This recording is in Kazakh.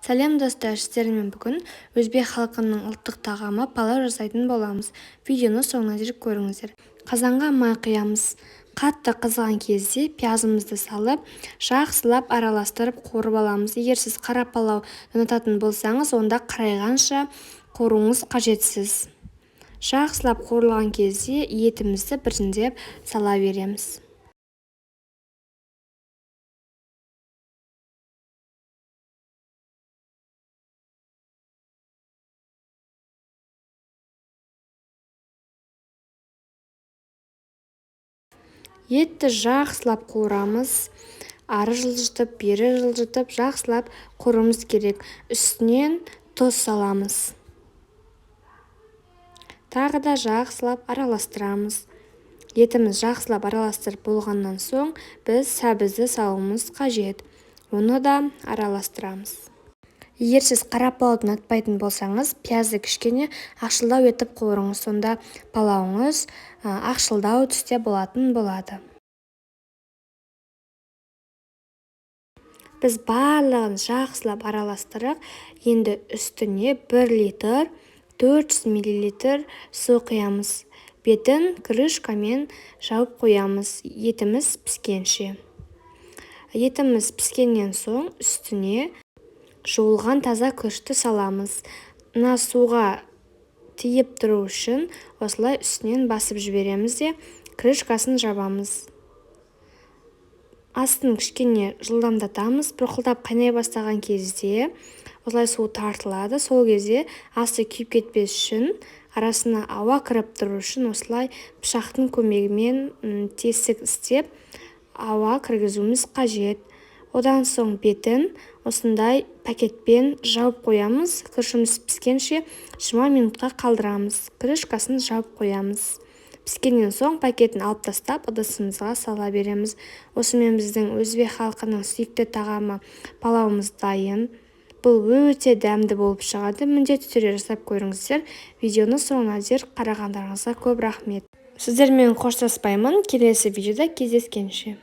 Сәлем достар, сіздермен бүгін өзбек халқының ұлттық тағамы палау жасайтын боламыз. Видеоны соңына дейін көріңіздер. Қазанға май құямыз. Қатты қызған кезде пиязымызды салып, жақсылап араластырып қуырып аламыз. Егер сіз қара палау ұнататын болсаңыз, онда қарайғанша қуыруыңыз қажетсіз. Жақсылап қуырылған кезде етімізді біртіндеп сала береміз. Етті жақсылап қуырамыз. Ары жылжытып, бері жылжытып, жақсылап қуыруымыз керек. Үстінен тұз саламыз. Тағы да жақсылап араластырамыз. Етіміз жақсылап араластырып болғаннан соң, біз сәбізді салуымыз қажет. Оны да араластырамыз. Егер сіз қара палауды ұнатпайтын болсаңыз, пиязды кішкене ақшылдау етіп қуырыңыз. Сонда палауыңыз ақшылдау түсте болатын болады. Біз барлығын жақсылап араластырып, енді үстіне 1 литр 400 мл су құямыз. Бетін крышкамен жауып қоямыз, етіміз піскенше. Етіміз піскеннен соң үстіне жуылған таза күрішті саламыз. Мына суға тиіп тұру үшін осылай үстінен басып жібереміз де крышкасын жабамыз. Астын кішкене жылдамдатамыз. Бұрқылдап қайнай бастаған кезде осылай су тартылады. Сол кезде асты күйіп кетпес үшін, арасына ауа кіріп тұру үшін осылай пышақтың көмегімен тесік істеп ауа кіргізуіміз қажет. Одан соң бетін осындай пакетпен жауып қоямыз. Күрішіміз піскенше 20 минутқа қалдырамыз. Крышкасын жауып қоямыз. Піскеннен соң пакетін алып тастап, ыдысымызға сала береміз. Осымен біздің өзбек халқының сүйікті тағамы палауымыз дайын. Бұл өте дәмді болып шығады. Міндетті түрде жасап көріңіздер. Видеоны соңына дейін қарағандарыңызға көп рахмет. Сіздермен қоштаспаймын. Келесі видеода кездескенше.